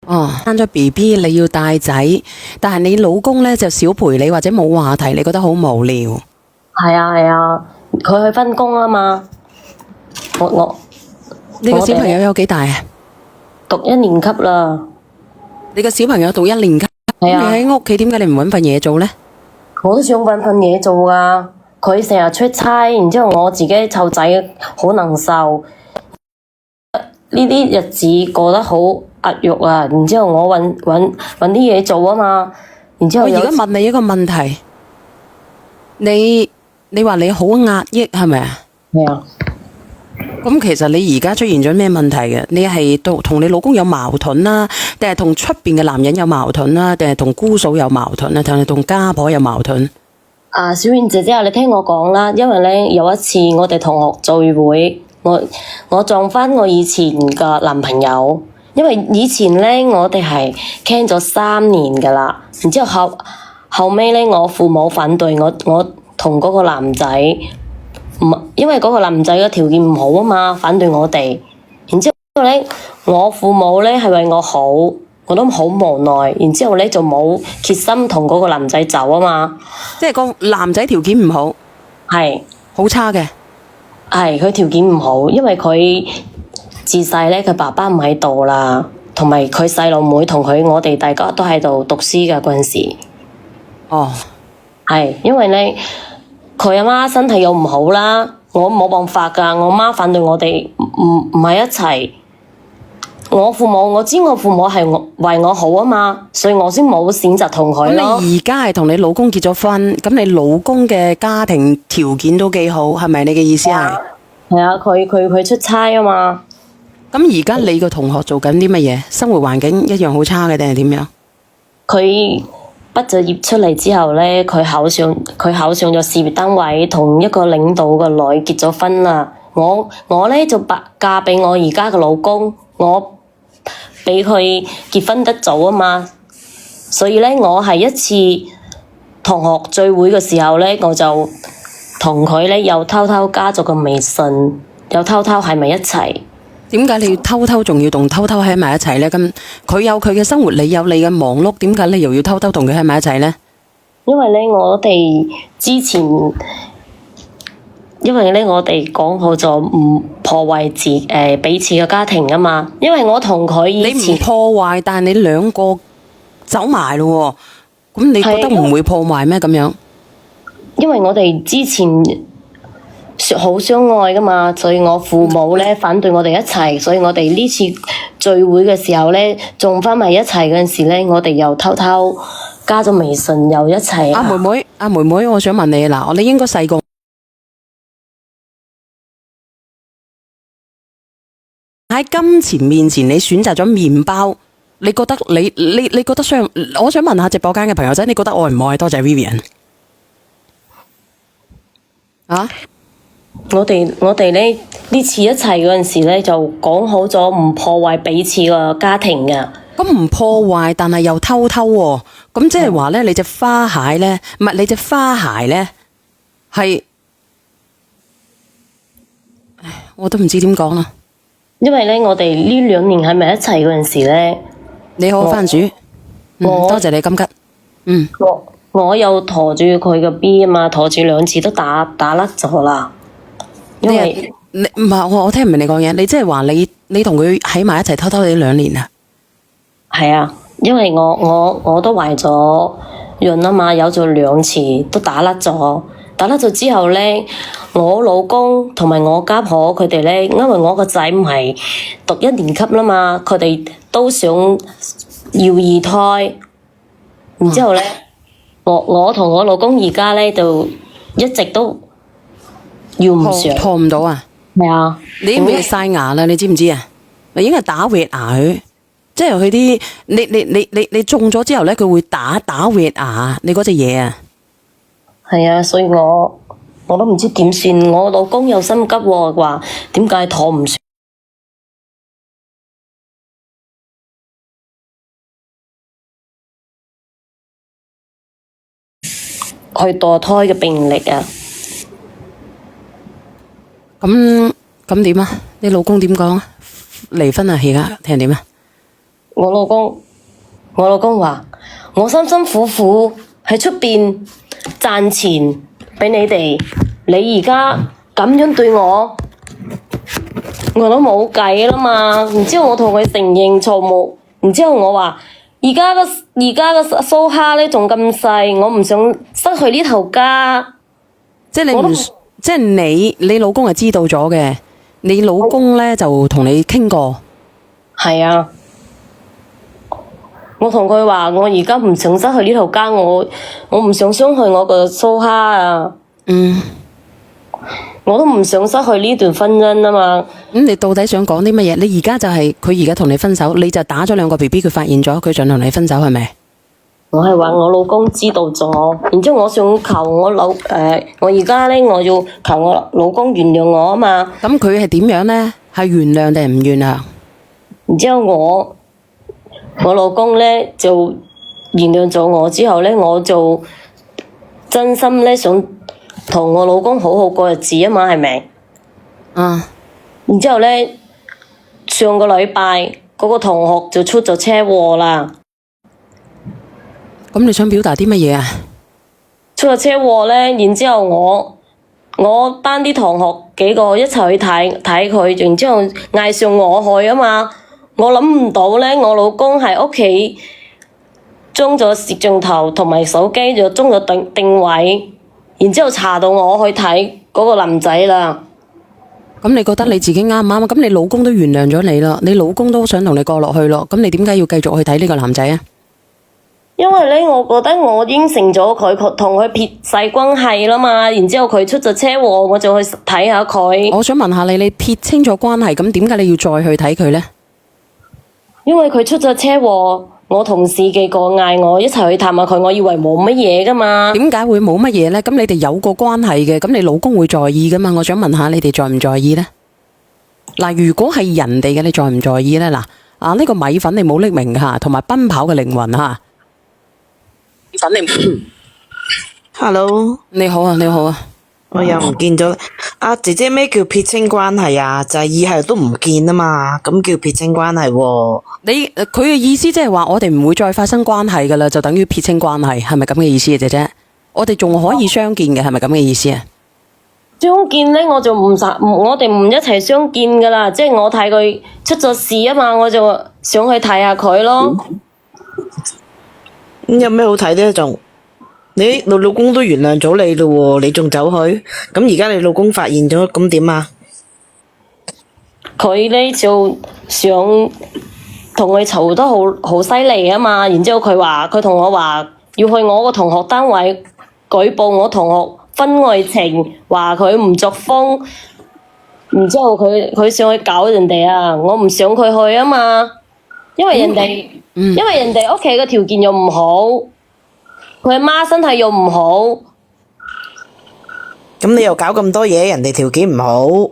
哦，生咗 BB 你要帶仔，但係你老公呢就少陪你或者冇話題，你覺得好無聊。係啊係啊，佢去分工啊嘛。我你個小朋友有幾大啊？讀1年級啦。你個小朋友讀1年級，係啊。你喺屋企點解你唔搵份嘢做呢？我都想搵份嘢做噶，佢成日出差，然之後我自己湊仔好難受。呢啲日子過得好壓抑啊，然之後我搵啲嘢做啊嘛，然之後我而家問你一個問題，你話你好壓抑係咪啊？係啊。咁其實你而家出現咗咩問題嘅？你係同你老公有矛盾啦，定係同出邊嘅男人有矛盾啦，定係同姑嫂有矛盾啊，定係同家婆有矛盾？啊，小燕姐姐，你聽我講啦，因為咧有一次我哋同學聚會，我撞翻我以前嘅男朋友，因為以前咧我哋係傾咗3年噶啦，然之後後尾咧我父母反對我同嗰個男仔，因為嗰個男仔嘅條件唔好啊嘛，反對我哋。然之後咧，我父母咧係為我好，我都好無奈。然之後咧就冇決心同嗰個男仔走啊嘛。即係個男仔條件唔好，係好差嘅。係佢條件唔好，因為佢自細咧佢爸爸唔喺度啦，同埋佢細路妹同我哋大家都喺度讀書嘅嗰陣時。哦，係因為咧。佢阿媽身體又唔好啦，我冇辦法噶，我媽反對我哋唔喺一齊。我父母係為我好啊嘛，所以我先冇選擇同佢咯。咁你而家係同你老公結咗婚，咁你老公嘅家庭條件都幾好，係咪你嘅意思係？係啊，佢出差啊嘛。咁而家你個同學做緊啲乜嘢？生活環境一樣好差嘅定係點樣？佢畢咗業出嚟之後咧，佢考上咗事業單位，同一個領導嘅女結咗婚啦。我咧就嫁俾我而家嘅老公，我俾佢結婚得早啊嘛。所以咧，我係一次同學聚會嘅時候咧，我就同佢咧又偷偷加咗個微信，又偷偷喺埋一齊。點解你要偷偷仲要同偷偷喺埋一齊呢？咁佢有佢嘅生活，你有你嘅忙碌，點解你又要偷偷同佢喺埋一齊呢？因為咧，我哋講好咗唔破壞彼此嘅家庭啊嘛。因為我同佢以前你唔破壞，但係你兩個走埋咯，咁你覺得唔會破壞咩？咁樣？因為我哋之前好相愛噶嘛，所以我父母咧反對我哋一齊，所以我哋呢次聚會嘅時候咧，仲翻埋一齊嗰陣時咧，我哋又偷偷加咗微信，又一齊。阿妹妹，我想問你嗱，你應該細個喺金錢面前，你選擇咗麵包，你覺得你覺得我想問下直播間嘅朋友仔，你覺得愛唔愛？多謝 Vivian。啊？我哋咧呢次一齊嗰陣時咧，就講好咗唔破壞彼此個家庭嘅。咁唔破壞，但係又偷偷喎，咁即係話咧，你隻花鞋咧，唔係你隻花鞋咧，係，我都唔知點講啦。因為咧，我哋呢2年喺埋一齊嗰陣時咧，你好番薯，多謝你金吉，我又陀住佢個 B 啊嘛，陀住2次都打甩咗啦。因為你唔係我聽唔明你講嘢，你即係話你同佢喺埋一齊偷偷地2年啊？係啊，因為我都懷咗孕啊嘛，有咗2次都打甩咗，打甩咗之後咧，我老公同埋我家婆佢哋咧，因為我個仔唔係讀1年級啦嘛，佢哋都想要2胎，然之後咧，我同我老公而家咧就一直都要唔上，拖唔到啊！係啊，你已經晒牙啦，你知唔知啊？你應該打wed牙佢，即係佢啲你中咗之後咧，佢會打wed牙你嗰隻嘢啊。係啊，所以我都唔知點算，我老公又心急喎，話點解拖唔上？去墮胎嘅病歷啊！咁點啊？你老公點講啊？離婚啊？而家聽點啊？我老公話我辛辛苦苦喺出邊賺錢俾你哋，你而家咁樣對我都冇計啦嘛。然之後我同佢承認錯誤，然之後我話而家個蘇蝦咧仲咁細，我唔想失去呢頭家。即係你唔，即係你老公係知道咗嘅，你老公咧就同你傾過。係啊，我同佢話我而家唔想失去呢頭家，我唔想傷害我個蘇蝦啊。嗯，我都唔想失去呢段婚姻啊嘛。咁你到底想講啲乜嘢？你而家就係佢而家同你分手，你就打咗2個 BB，佢發現咗，佢想同你分手係咪？我係話我老公知道咗，然之後我想求我而家咧我要求我老公原諒我啊嘛。咁佢係點樣咧？係原諒定係唔原諒？然之後我老公咧就原諒咗我之後咧，我就真心咧想同我老公好好過日子啊嘛，係咪？啊！然之後咧，上個禮拜嗰個同學就出咗車禍啦。咁你想表達啲乜嘢啊？出咗車禍咧，然之後我班啲同學幾個一齊去睇佢，然之後嗌上我去啊嘛。我諗唔到咧，我老公喺屋企裝咗攝像頭同埋手機，就裝咗定位，然之後查到我去睇嗰個男仔啦。咁你覺得你自己啱唔啱啊？咁你老公都原諒咗你啦，你老公都想同你過落去咯，咁你點解要繼續去睇呢個男仔啊？因為咧，我覺得我應承咗佢同佢撇晒關係啦嘛，然之後佢出咗車禍，我就去睇下佢。我想問下你，你撇清楚關係，咁點解你要再去睇佢呢？因為佢出咗車禍，我同事幾個嗌我一齊去探下佢，我以為冇乜嘢噶嘛。點解會冇乜嘢呢？咁你哋有個關係嘅，咁你老公會在意噶嘛？我想問下你哋在唔在意呢？嗱，如果係人哋嘅，你在唔在意呢？嗱，呢個米粉你冇匿名吓，同埋奔跑嘅靈魂吓。Hello，你好啊，你好啊，我又唔見咗。姐姐，咩叫撇清關係啊？就係以後都唔見啊嘛，咁叫撇清關係喎。佢嘅意思即係話我哋唔會再發生關係噶啦，就等於撇清關係，係咪咁嘅意思啊？姐姐，我哋仲可以相見嘅，係咪咁嘅意思啊？相見咧，我哋唔一齊相見噶啦，即係我睇佢出咗事啊嘛，我就想去睇下佢咯。咁有咩好睇咧？仲你老公都原諒咗你咯，你仲走去？咁而家你老公發現咗，咁點啊？佢咧就想同佢嘈得好犀利啊嘛，然之後佢同我話要去我個同學單位舉報我同學婚外情，話佢唔作風，然之後佢想去搞人哋啊，我唔想佢去啊嘛，因為人哋屋企嘅條件又唔好，佢阿媽身體又唔好，咁你又搞咁多嘢，人哋條件唔好。